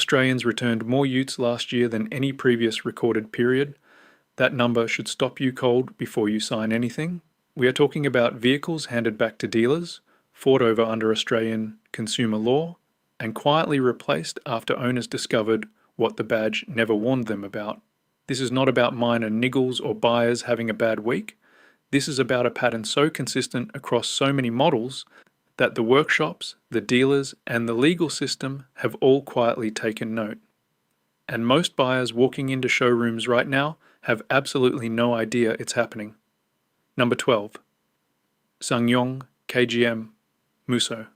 Australians returned more Utes last year than any previous recorded period. That number should stop you cold before you sign anything. We are talking about vehicles handed back to dealers, fought over under Australian consumer law, and quietly replaced after owners discovered what the badge never warned them about. This is not about minor niggles or buyers having a bad week. This is about a pattern so consistent across so many models that the workshops, the dealers, and the legal system have all quietly taken note. And most buyers walking into showrooms right now have absolutely no idea it's happening. Number 12. SsangYong KGM Muso.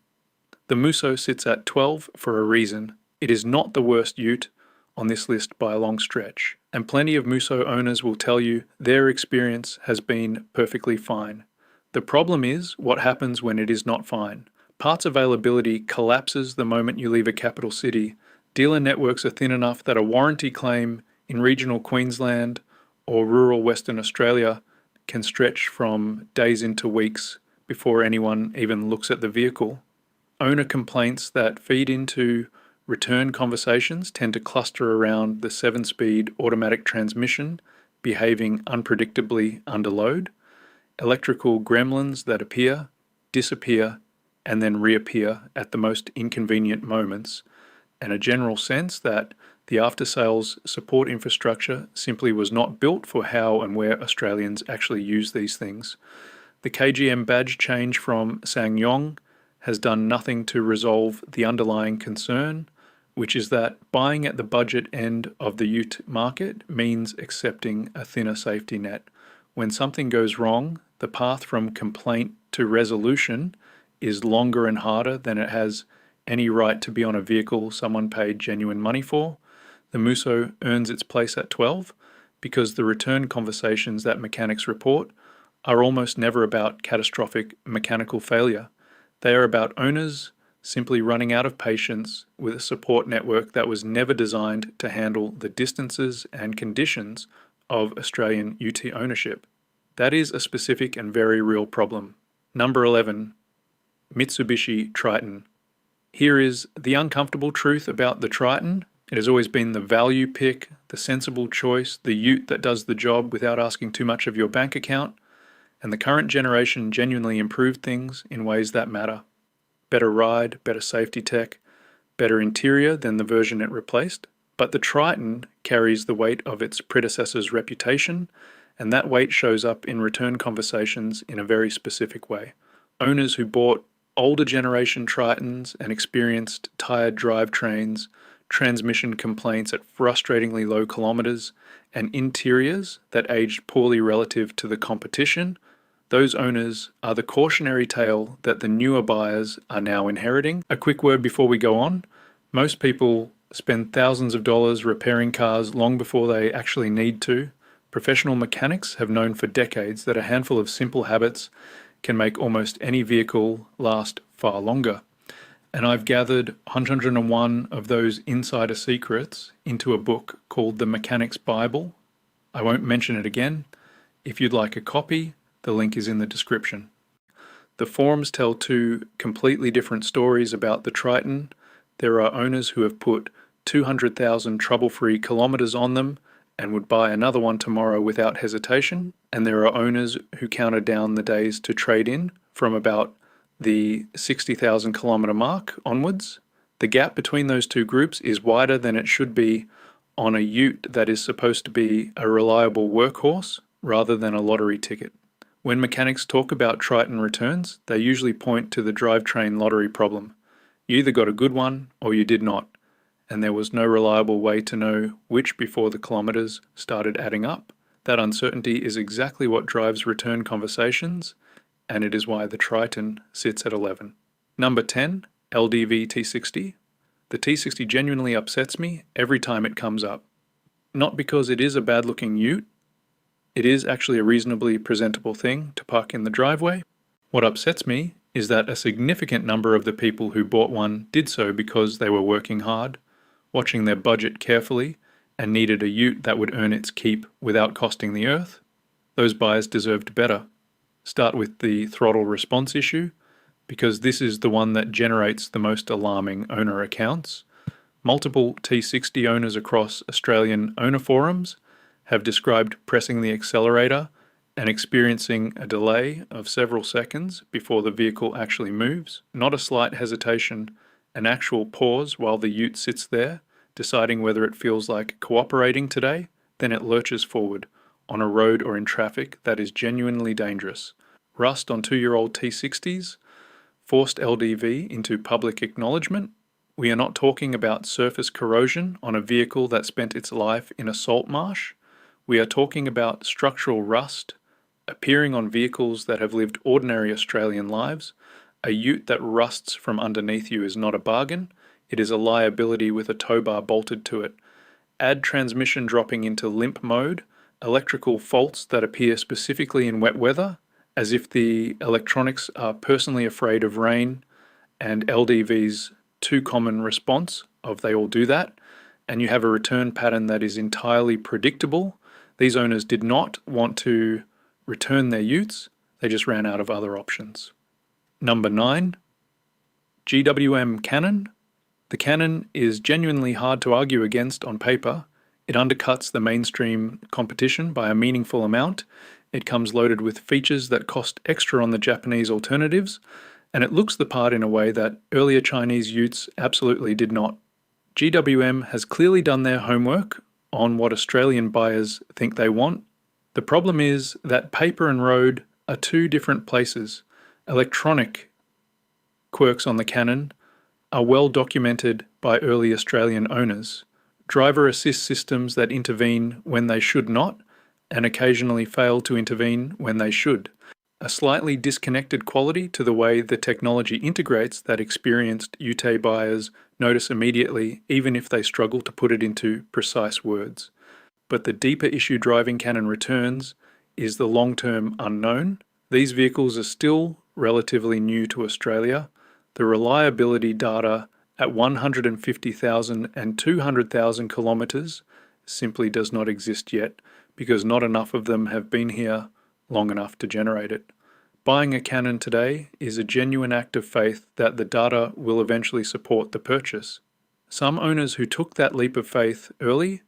The Muso sits at 12 for a reason. It is not the worst Ute on this list by a long stretch, and plenty of Muso owners will tell you their experience has been perfectly fine. The problem is what happens when it is not fine. Parts availability collapses the moment you leave a capital city. Dealer networks are thin enough that a warranty claim in regional Queensland or rural Western Australia can stretch from days into weeks before anyone even looks at the vehicle. Owner complaints that feed into return conversations tend to cluster around the 7-speed automatic transmission behaving unpredictably under load, electrical gremlins that appear, disappear, and then reappear at the most inconvenient moments, and a general sense that the after-sales support infrastructure simply was not built for how and where Australians actually use these things. The KGM badge change from SsangYong has done nothing to resolve the underlying concern, which is that buying at the budget end of the Ute market means accepting a thinner safety net. When something goes wrong, the path from complaint to resolution is longer and harder than it has any right to be on a vehicle someone paid genuine money for. The Muso earns its place at 12 because the return conversations that mechanics report are almost never about catastrophic mechanical failure. They are about owners simply running out of patience with a support network that was never designed to handle the distances and conditions of Australian UT ownership. That is a specific and very real problem. Number 11. Mitsubishi Triton. Here is the uncomfortable truth about the Triton. It has always been the value pick, the sensible choice, the Ute that does the job without asking too much of your bank account, and the current generation genuinely improved things in ways that matter. Better ride, better safety tech, better interior than the version it replaced, but the Triton carries the weight of its predecessor's reputation, and that weight shows up in return conversations in a very specific way. Owners who bought older generation Tritons and experienced tired drivetrains, transmission complaints at frustratingly low kilometers, and interiors that aged poorly relative to the competition, those owners are the cautionary tale that the newer buyers are now inheriting. A quick word before we go on. Most people spend thousands of dollars repairing cars long before they actually need to. Professional mechanics have known for decades that a handful of simple habits can make almost any vehicle last far longer. And I've gathered 101 of those insider secrets into a book called The Mechanic's Bible. I won't mention it again. If you'd like a copy, the link is in the description. The forums tell two completely different stories about the Triton. There are owners who have put 200,000 trouble-free kilometers on them and would buy another one tomorrow without hesitation, and there are owners who counted down the days to trade in from about the 60,000 kilometer mark onwards. The gap between those two groups is wider than it should be on a Ute that is supposed to be a reliable workhorse rather than a lottery ticket. When mechanics talk about Triton returns, they usually point to the drivetrain lottery problem. You either got a good one or you did not, and there was no reliable way to know which before the kilometers started adding up. That uncertainty is exactly what drives return conversations, and it is why the Triton sits at 11. Number 10, LDV T60. The T60 genuinely upsets me every time it comes up. Not because it is a bad-looking Ute. It is actually a reasonably presentable thing to park in the driveway. What upsets me is that a significant number of the people who bought one did so because they were working hard, watching their budget carefully, and needed a Ute that would earn its keep without costing the earth. Those buyers deserved better. Start with the throttle response issue, because this is the one that generates the most alarming owner accounts. Multiple T60 owners across Australian owner forums have described pressing the accelerator and experiencing a delay of several seconds before the vehicle actually moves. Not a slight hesitation, an actual pause while the ute sits there, deciding whether it feels like cooperating today, then it lurches forward on a road or in traffic that is genuinely dangerous. Rust on 2-year-old T60s, forced LDV into public acknowledgement. We are not talking about surface corrosion on a vehicle that spent its life in a salt marsh. We are talking about structural rust appearing on vehicles that have lived ordinary Australian lives. A ute that rusts from underneath you is not a bargain. It is a liability with a tow bar bolted to it. Add transmission dropping into limp mode, electrical faults that appear specifically in wet weather, as if the electronics are personally afraid of rain, and LDV's too common response of they all do that, and you have a return pattern that is entirely predictable. These owners did not want to return their utes, they just ran out of other options. Number 9, GWM Cannon. The Cannon is genuinely hard to argue against on paper. It undercuts the mainstream competition by a meaningful amount. It comes loaded with features that cost extra on the Japanese alternatives, and it looks the part in a way that earlier Chinese utes absolutely did not. GWM has clearly done their homework on what Australian buyers think they want. The problem is that paper and road are two different places. Electronic quirks on the Cannon are well documented by early Australian owners. Driver assist systems that intervene when they should not, and occasionally fail to intervene when they should. A slightly disconnected quality to the way the technology integrates that experienced Ute buyers notice immediately, even if they struggle to put it into precise words. But the deeper issue driving Cannon returns is the long-term unknown. These vehicles are still relatively new to Australia. The reliability data at 150,000 and 200,000 kilometres simply does not exist yet, because not enough of them have been here long enough to generate it. Buying a Cannon today is a genuine act of faith that the data will eventually support the purchase. Some owners who took that leap of faith early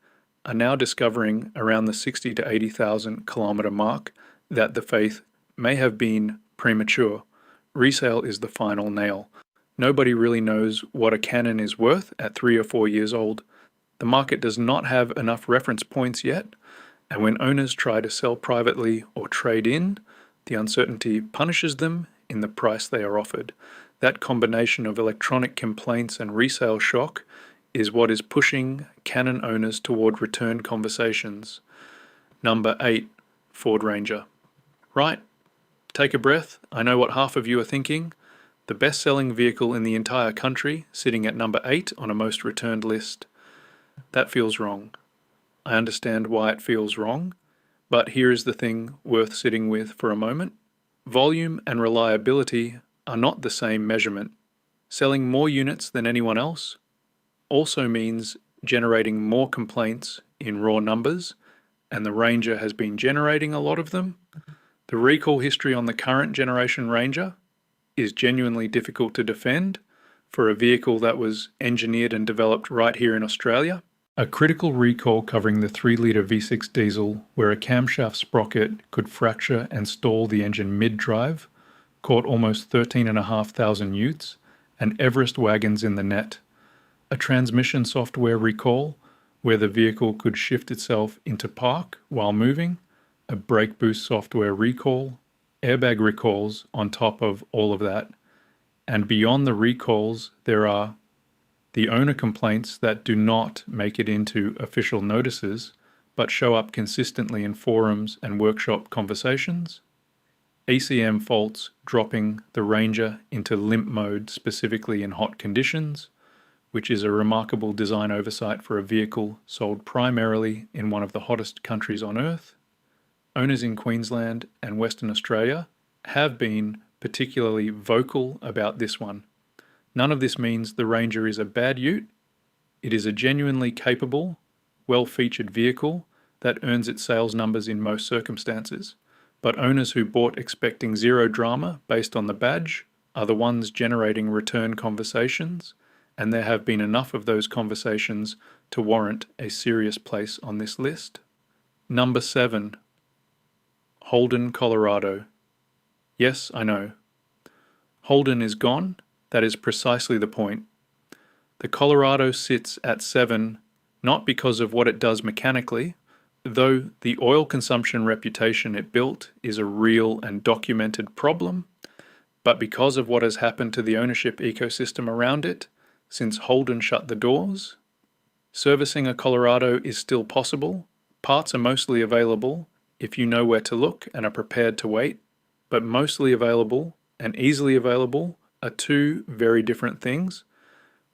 are now discovering around the 60 to 80,000 kilometre mark that the faith may have been premature. Resale is the final nail. Nobody really knows what a Cannon is worth at 3 or 4 years old. The market does not have enough reference points yet, and when owners try to sell privately or trade in, the uncertainty punishes them in the price they are offered. That combination of electronic complaints and resale shock is what is pushing Cannon owners toward return conversations. Number 8, Ford Ranger. Right, take a breath. I know what half of you are thinking. The best-selling vehicle in the entire country, sitting at number 8 on a most returned list. That feels wrong. I understand why it feels wrong, but here is the thing worth sitting with for a moment. Volume and reliability are not the same measurement. Selling more units than anyone else also means generating more complaints in raw numbers, and the Ranger has been generating a lot of them. The recall history on the current generation Ranger is genuinely difficult to defend for a vehicle that was engineered and developed right here in Australia. A critical recall covering the 3-litre V6 diesel where a camshaft sprocket could fracture and stall the engine mid-drive caught almost 13,500 utes and Everest wagons in the net. A transmission software recall where the vehicle could shift itself into park while moving, a brake boost software recall, airbag recalls on top of all of that. And beyond the recalls, there are the owner complaints that do not make it into official notices, but show up consistently in forums and workshop conversations. ECM faults dropping the Ranger into limp mode specifically in hot conditions, which is a remarkable design oversight for a vehicle sold primarily in one of the hottest countries on earth. Owners in Queensland and Western Australia have been particularly vocal about this one. None of this means the Ranger is a bad ute. It is a genuinely capable, well-featured vehicle that earns its sales numbers in most circumstances. But owners who bought expecting zero drama based on the badge are the ones generating return conversations and there have been enough of those conversations to warrant a serious place on this list. Number 7. Holden Colorado. Yes, I know. Holden is gone. That is precisely the point. The Colorado sits at 7 not because of what it does mechanically, though the oil consumption reputation it built is a real and documented problem, but because of what has happened to the ownership ecosystem around it since Holden shut the doors. Servicing a Colorado is still possible. Parts are mostly available if you know where to look and are prepared to wait, but mostly available and easily available are two very different things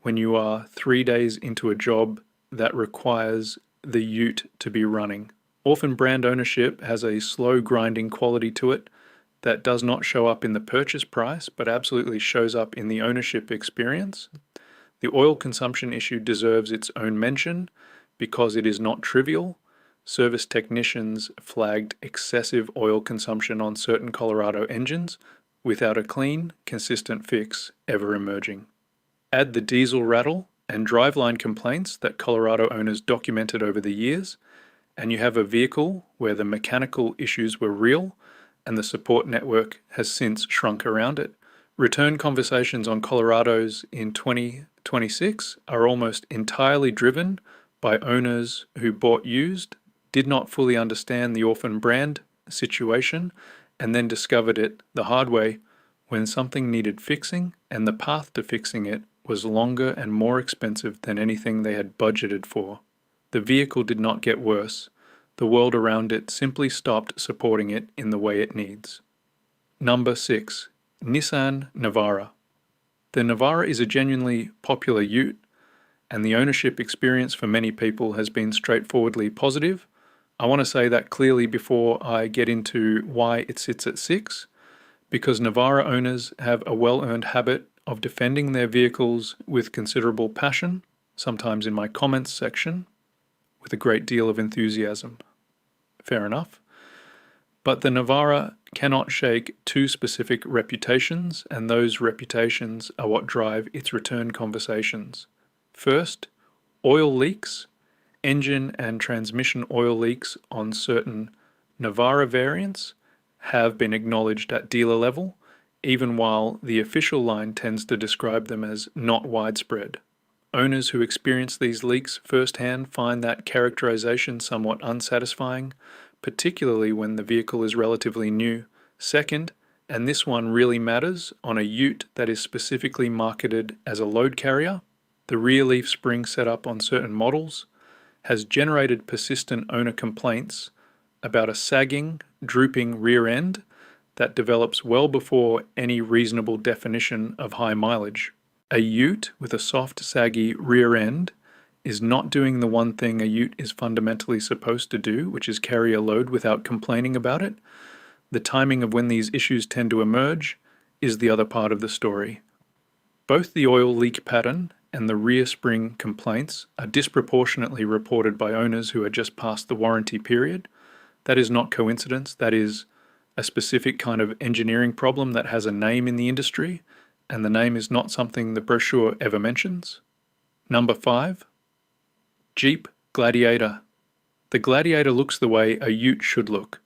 when you are 3 days into a job that requires the Ute to be running. Orphan brand ownership has a slow grinding quality to it that does not show up in the purchase price, but absolutely shows up in the ownership experience. The oil consumption issue deserves its own mention because it is not trivial. Service technicians flagged excessive oil consumption on certain Colorado engines without a clean, consistent fix ever emerging. Add the diesel rattle and driveline complaints that Colorado owners documented over the years, and you have a vehicle where the mechanical issues were real and the support network has since shrunk around it. Return conversations on Colorados in 2026 are almost entirely driven by owners who bought used, did not fully understand the orphan brand situation, and then discovered it the hard way when something needed fixing and the path to fixing it was longer and more expensive than anything they had budgeted for. The vehicle did not get worse. The world around it simply stopped supporting it in the way it needs. Number 6. Nissan Navara. The Navara is a genuinely popular ute, and the ownership experience for many people has been straightforwardly positive. I want to say that clearly before I get into why it sits at 6, because Navara owners have a well-earned habit of defending their vehicles with considerable passion, sometimes in my comments section, with a great deal of enthusiasm. Fair enough. But the Navara cannot shake two specific reputations, and those reputations are what drive its return conversations. First, oil leaks. Engine and transmission oil leaks on certain Navara variants have been acknowledged at dealer level, even while the official line tends to describe them as not widespread. Owners who experience these leaks firsthand find that characterization somewhat unsatisfying, particularly when the vehicle is relatively new. Second, and this one really matters, on a ute that is specifically marketed as a load carrier, the rear leaf spring setup on certain models has generated persistent owner complaints about a sagging, drooping rear end that develops well before any reasonable definition of high mileage. A ute with a soft, saggy rear end is not doing the one thing a ute is fundamentally supposed to do, which is carry a load without complaining about it. The timing of when these issues tend to emerge is the other part of the story. Both the oil leak pattern and the rear spring complaints are disproportionately reported by owners who are just past the warranty period. That is not coincidence. That is a specific kind of engineering problem that has a name in the industry, and the name is not something the brochure ever mentions. Number 5. Jeep Gladiator. The Gladiator looks the way a ute should look.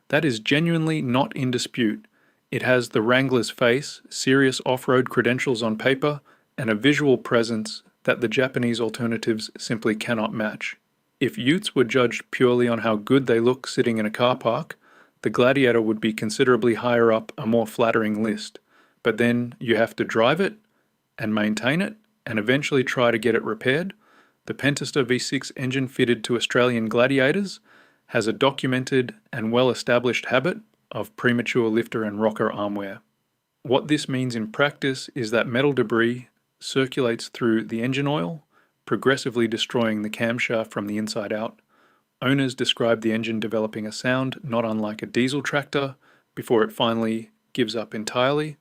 That is genuinely not in dispute. It has the Wrangler's face, serious off-road credentials on paper, and a visual presence that the Japanese alternatives simply cannot match. If utes were judged purely on how good they look sitting in a car park, the Gladiator would be considerably higher up a more flattering list. But then you have to drive it and maintain it and eventually try to get it repaired. The Pentester V6 engine fitted to Australian Gladiators has a documented and well-established habit of premature lifter and rocker arm wear. What this means in practice is that metal debris circulates through the engine oil, progressively destroying the camshaft from the inside out. Owners describe the engine developing a sound not unlike a diesel tractor before it finally gives up entirely.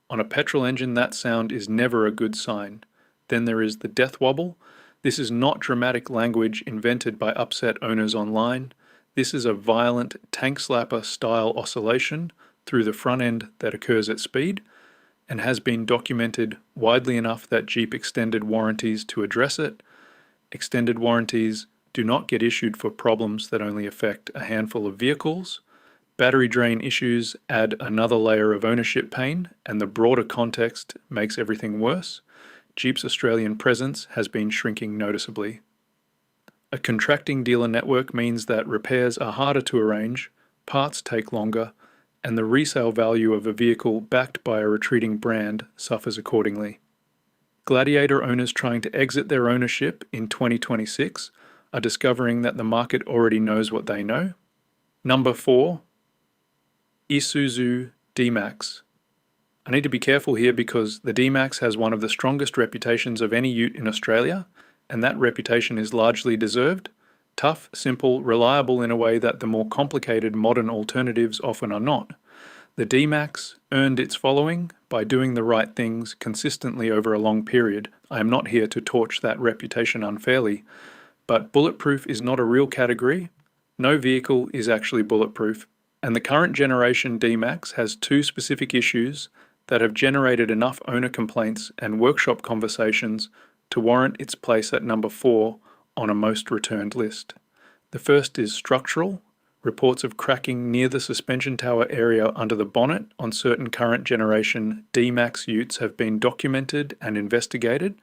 On a petrol engine, that sound is never a good sign. Then there is the death wobble. This is not dramatic language invented by upset owners online. This is a violent tank slapper style oscillation through the front end that occurs at speed, and has been documented widely enough that Jeep extended warranties to address it. Extended warranties do not get issued for problems that only affect a handful of vehicles. Battery drain issues add another layer of ownership pain, and the broader context makes everything worse. Jeep's Australian presence has been shrinking noticeably. A contracting dealer network means that repairs are harder to arrange, parts take longer, and the resale value of a vehicle backed by a retreating brand suffers accordingly. Gladiator owners trying to exit their ownership in 2026 are discovering that the market already knows what they know. Number 4. Isuzu D-Max. I need to be careful here because the D-Max has one of the strongest reputations of any ute in Australia, and that reputation is largely deserved. Tough, simple, reliable in a way that the more complicated modern alternatives often are not. The D-Max earned its following by doing the right things consistently over a long period. I am not here to torch that reputation unfairly, but bulletproof is not a real category. No vehicle is actually bulletproof, and the current generation D-Max has two specific issues that have generated enough owner complaints and workshop conversations to warrant its place at number 4 on a most returned list. The first is structural. Reports of cracking near the suspension tower area under the bonnet on certain current generation D-Max utes have been documented and investigated.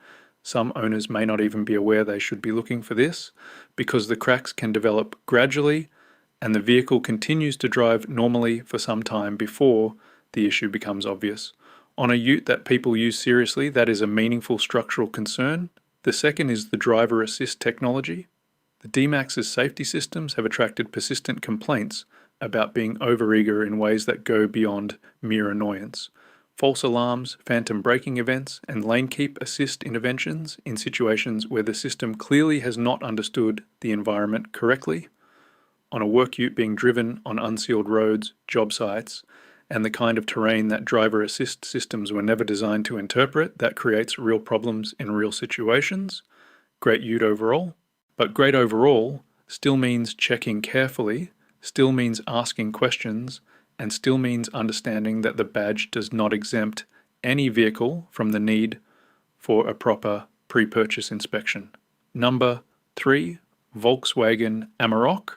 Some owners may not even be aware they should be looking for this, because the cracks can develop gradually and the vehicle continues to drive normally for some time before the issue becomes obvious. On a ute that people use seriously, that is a meaningful structural concern. The second is the driver assist technology. The D-Max's safety systems have attracted persistent complaints about being overeager in ways that go beyond mere annoyance. False alarms, phantom braking events, and lane keep assist interventions in situations where the system clearly has not understood the environment correctly. On a work ute being driven on unsealed roads, job sites, and the kind of terrain that driver assist systems were never designed to interpret, that creates real problems in real situations. Great ute overall. But great overall still means checking carefully, still means asking questions, and still means understanding that the badge does not exempt any vehicle from the need for a proper pre-purchase inspection. Number 3, Volkswagen Amarok.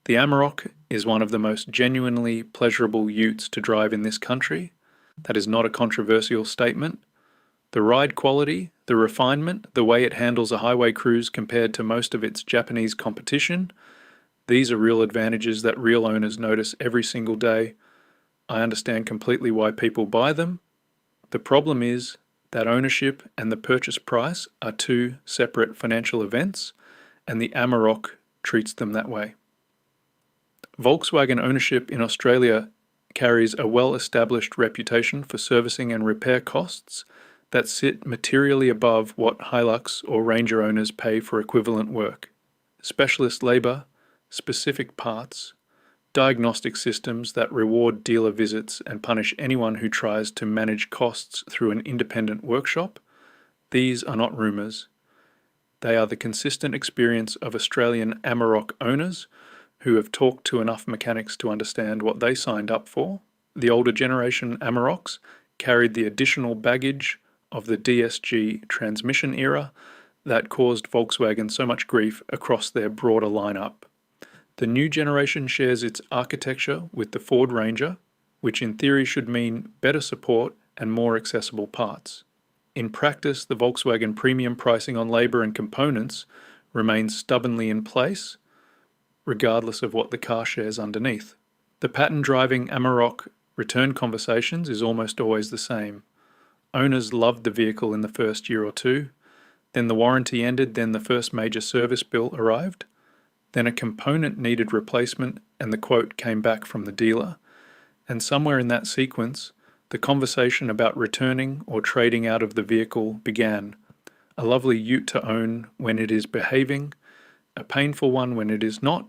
The Amarok is one of the most genuinely pleasurable utes to drive in this country. That is not a controversial statement. The ride quality, the refinement, the way it handles a highway cruise compared to most of its Japanese competition, these are real advantages that real owners notice every single day. I understand completely why people buy them. The problem is that ownership and the purchase price are two separate financial events, and the Amarok treats them that way. Volkswagen ownership in Australia carries a well-established reputation for servicing and repair costs that sit materially above what Hilux or Ranger owners pay for equivalent work. Specialist labour, specific parts, diagnostic systems that reward dealer visits and punish anyone who tries to manage costs through an independent workshop. These are not rumours. They are the consistent experience of Australian Amarok owners who have talked to enough mechanics to understand what they signed up for. The older generation Amaroks carried the additional baggage of the DSG transmission era that caused Volkswagen so much grief across their broader lineup. The new generation shares its architecture with the Ford Ranger, which in theory should mean better support and more accessible parts. In practice, the Volkswagen premium pricing on labour and components remains stubbornly in place, regardless of what the car shares underneath. The pattern-driving Amarok return conversations is almost always the same. Owners loved the vehicle in the first year or two, then the warranty ended, then the first major service bill arrived, then a component needed replacement and the quote came back from the dealer, and somewhere in that sequence, the conversation about returning or trading out of the vehicle began. A lovely ute to own when it is behaving, a painful one when it is not,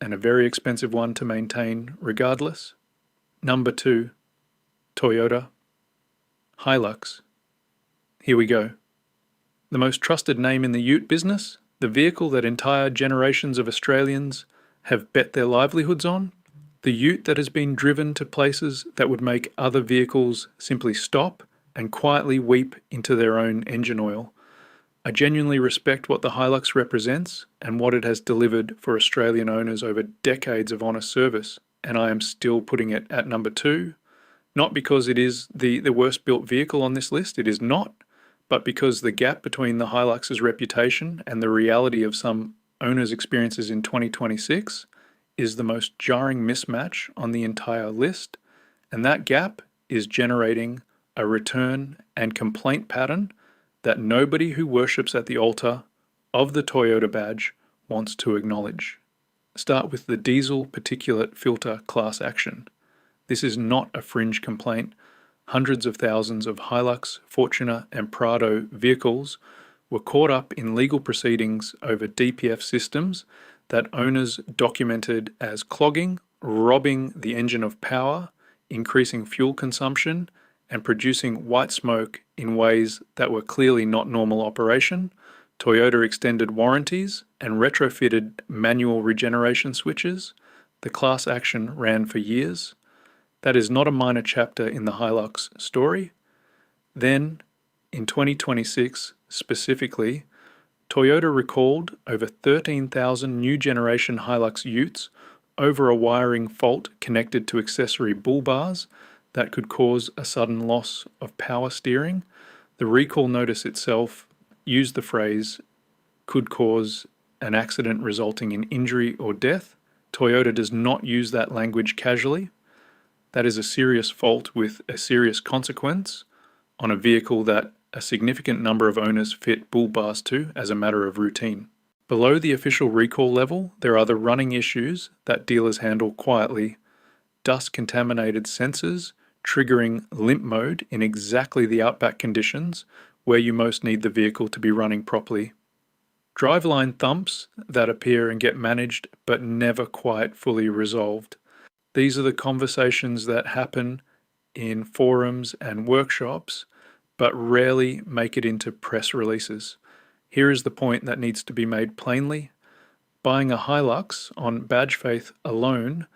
and a very expensive one to maintain regardless. Number 2, Toyota Hilux. Here we go. The most trusted name in the ute business, the vehicle that entire generations of Australians have bet their livelihoods on, the ute that has been driven to places that would make other vehicles simply stop and quietly weep into their own engine oil. I genuinely respect what the Hilux represents and what it has delivered for Australian owners over decades of honest service, and I am still putting it at number 2, not because it is the worst built vehicle on this list, it is not, but because the gap between the Hilux's reputation and the reality of some owners' experiences in 2026 is the most jarring mismatch on the entire list, and that gap is generating a return and complaint pattern that nobody who worships at the altar of the Toyota badge wants to acknowledge. Start with the diesel particulate filter class action. This is not a fringe complaint. Hundreds of thousands of Hilux, Fortuner, and Prado vehicles were caught up in legal proceedings over DPF systems that owners documented as clogging, robbing the engine of power, increasing fuel consumption, and producing white smoke in ways that were clearly not normal operation. Toyota extended warranties and retrofitted manual regeneration switches. The class action ran for years. That is not a minor chapter in the Hilux story. Then, in 2026 specifically, Toyota recalled over 13,000 new generation Hilux Utes over a wiring fault connected to accessory bull bars that could cause a sudden loss of power steering. The recall notice itself used the phrase, could cause an accident resulting in injury or death. Toyota does not use that language casually. That is a serious fault with a serious consequence on a vehicle that a significant number of owners fit bull bars to as a matter of routine. Below the official recall level, there are the running issues that dealers handle quietly. Dust-contaminated sensors, triggering limp mode in exactly the outback conditions where you most need the vehicle to be running properly. Driveline thumps that appear and get managed but never quite fully resolved. These are the conversations that happen in forums and workshops but rarely make it into press releases. Here is the point that needs to be made plainly. Buying a Hilux on badge faith alone,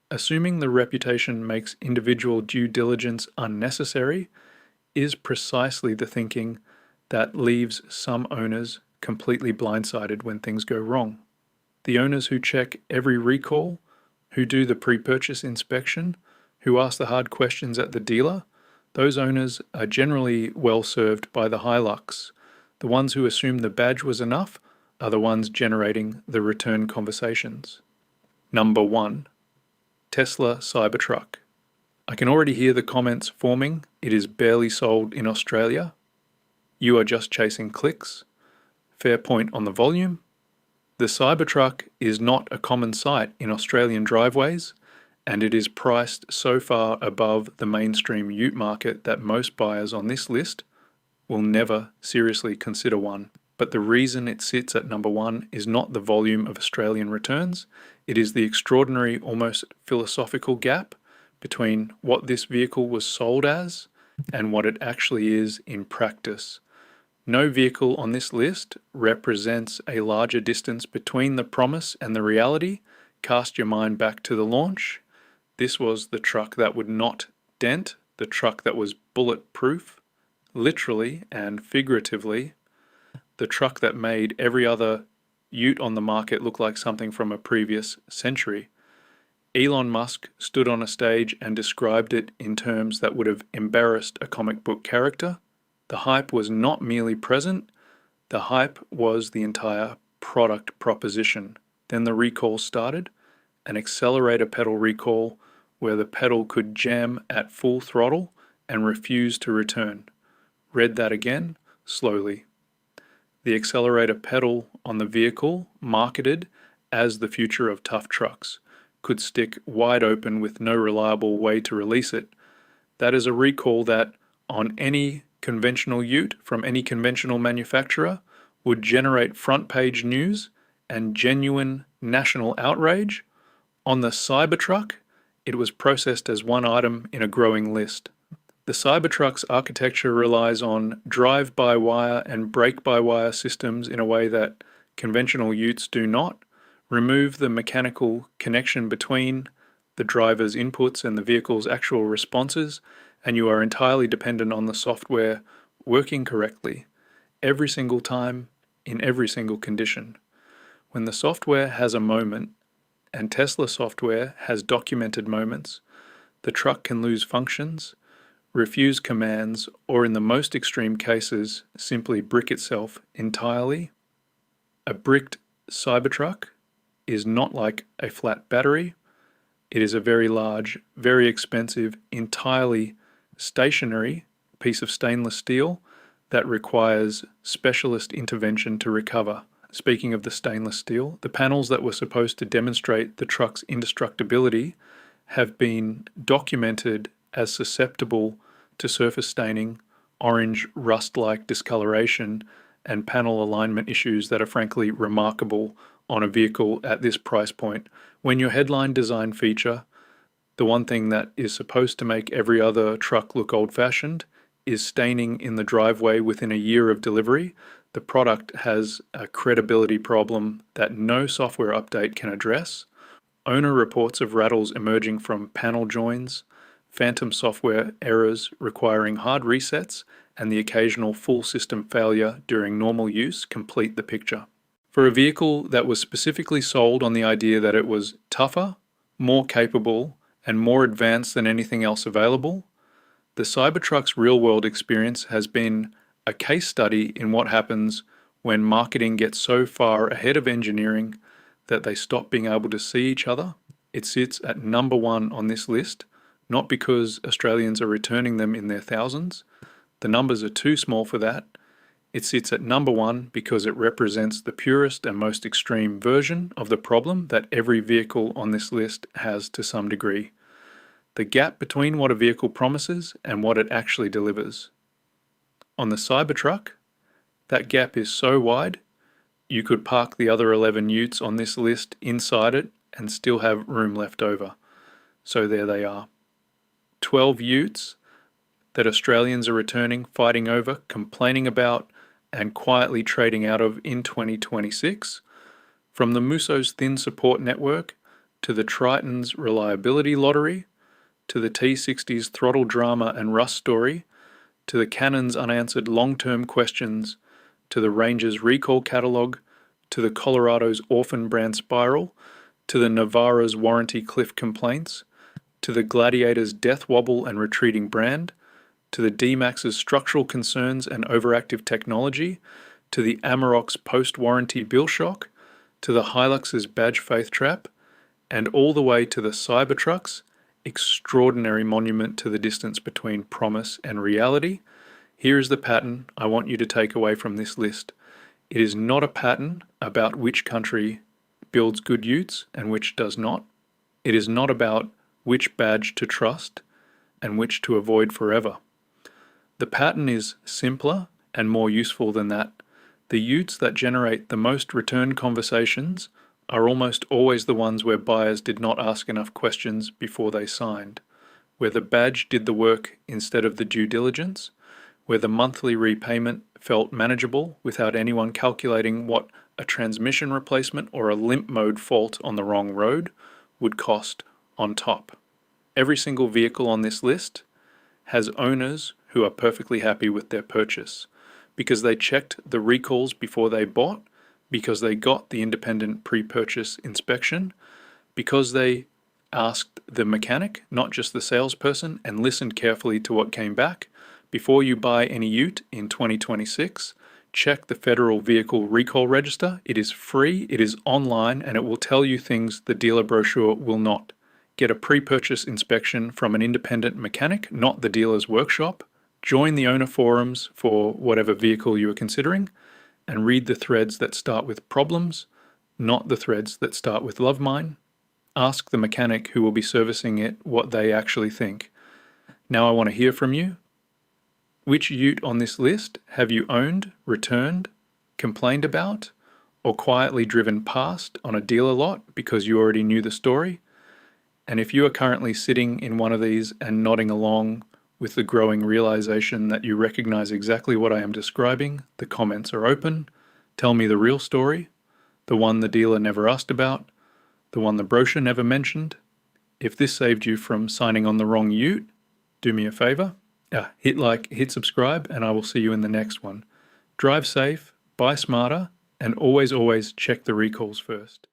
assuming the reputation makes individual due diligence unnecessary, is precisely the thinking that leaves some owners completely blindsided when things go wrong. The owners who check every recall, who do the pre-purchase inspection, who ask the hard questions at the dealer, those owners are generally well served by the Hilux. The ones who assume the badge was enough are the ones generating the return conversations. Number 1. Tesla Cybertruck. I can already hear the comments forming. It is barely sold in Australia. You are just chasing clicks. Fair point on the volume. The Cybertruck is not a common sight in Australian driveways, and it is priced so far above the mainstream ute market that most buyers on this list will never seriously consider one. But the reason it sits at number 1 is not the volume of Australian returns, it is the extraordinary, almost philosophical gap between what this vehicle was sold as and what it actually is in practice. No vehicle on this list represents a larger distance between the promise and the reality. Cast your mind back to the launch. This was the truck that would not dent, the truck that was bulletproof, literally and figuratively, the truck that made every other ute on the market look like something from a previous century. Elon Musk stood on a stage and described it in terms that would have embarrassed a comic book character. The hype was not merely present, the hype was the entire product proposition. Then the recall started, an accelerator pedal recall where the pedal could jam at full throttle and refuse to return. Read that again, slowly. The accelerator pedal on the vehicle, marketed as the future of tough trucks, could stick wide open with no reliable way to release it. That is a recall that, on any conventional ute from any conventional manufacturer, would generate front page news and genuine national outrage. On the Cybertruck, it was processed as one item in a growing list. The Cybertruck's architecture relies on drive-by-wire and brake-by-wire systems in a way that conventional utes do not. Remove the mechanical connection between the driver's inputs and the vehicle's actual responses, and you are entirely dependent on the software working correctly every single time in every single condition. When the software has a moment, and Tesla software has documented moments, the truck can lose functions, refuse commands, or in the most extreme cases, simply brick itself entirely. A bricked Cybertruck is not like a flat battery. It is a very large, very expensive, entirely stationary piece of stainless steel that requires specialist intervention to recover. Speaking of the stainless steel, the panels that were supposed to demonstrate the truck's indestructibility have been documented as susceptible to surface staining, orange rust-like discoloration, and panel alignment issues that are frankly remarkable on a vehicle at this price point. When your headline design feature, the one thing that is supposed to make every other truck look old-fashioned, is staining in the driveway within a year of delivery, the product has a credibility problem that no software update can address. Owner reports of rattles emerging from panel joins, phantom software errors requiring hard resets, and the occasional full system failure during normal use complete the picture. For a vehicle that was specifically sold on the idea that it was tougher, more capable, and more advanced than anything else available, the Cybertruck's real-world experience has been a case study in what happens when marketing gets so far ahead of engineering that they stop being able to see each other. It sits at number 1 on this list, not because Australians are returning them in their thousands. The numbers are too small for that. It sits at number 1 because it represents the purest and most extreme version of the problem that every vehicle on this list has to some degree. The gap between what a vehicle promises and what it actually delivers. On the Cybertruck, that gap is so wide, you could park the other 11 Utes on this list inside it and still have room left over. So there they are. 12 Utes that Australians are returning, fighting over, complaining about, and quietly trading out of in 2026. From the Muso's thin support network, to the Triton's reliability lottery, to the T60's throttle drama and rust story, to the Cannon's unanswered long-term questions, to the Ranger's recall catalogue, to the Colorado's orphan brand spiral, to the Navara's warranty cliff complaints, to the Gladiator's death wobble and retreating brand, to the D-Max's structural concerns and overactive technology, to the Amarok's post-warranty bill shock, to the Hilux's badge faith trap, and all the way to the Cybertruck's extraordinary monument to the distance between promise and reality. Here is the pattern I want you to take away from this list. It is not a pattern about which country builds good Utes and which does not. It is not about which badge to trust and which to avoid forever. The pattern is simpler and more useful than that. The Utes that generate the most return conversations are almost always the ones where buyers did not ask enough questions before they signed, where the badge did the work instead of the due diligence, where the monthly repayment felt manageable without anyone calculating what a transmission replacement or a limp mode fault on the wrong road would cost on top. Every single vehicle on this list has owners who are perfectly happy with their purchase because they checked the recalls before they bought, because they got the independent pre-purchase inspection, because they asked the mechanic, not just the salesperson, and listened carefully to what came back. Before you buy any Ute in 2026, check the Federal Vehicle Recall Register. It is free, it is online, and it will tell you things the dealer brochure will not. Get a pre-purchase inspection from an independent mechanic, not the dealer's workshop. Join the owner forums for whatever vehicle you are considering, and read the threads that start with problems, not the threads that start with love mine. Ask the mechanic who will be servicing it what they actually think. Now I want to hear from you. Which Ute on this list have you owned, returned, complained about, or quietly driven past on a dealer lot because you already knew the story? And if you are currently sitting in one of these and nodding along with the growing realization that you recognize exactly what I am describing, the comments are open. Tell me the real story, the one the dealer never asked about, the one the brochure never mentioned. If this saved you from signing on the wrong Ute, do me a favor, hit like, hit subscribe, and I will see you in the next one. Drive safe, buy smarter, and always check the recalls first.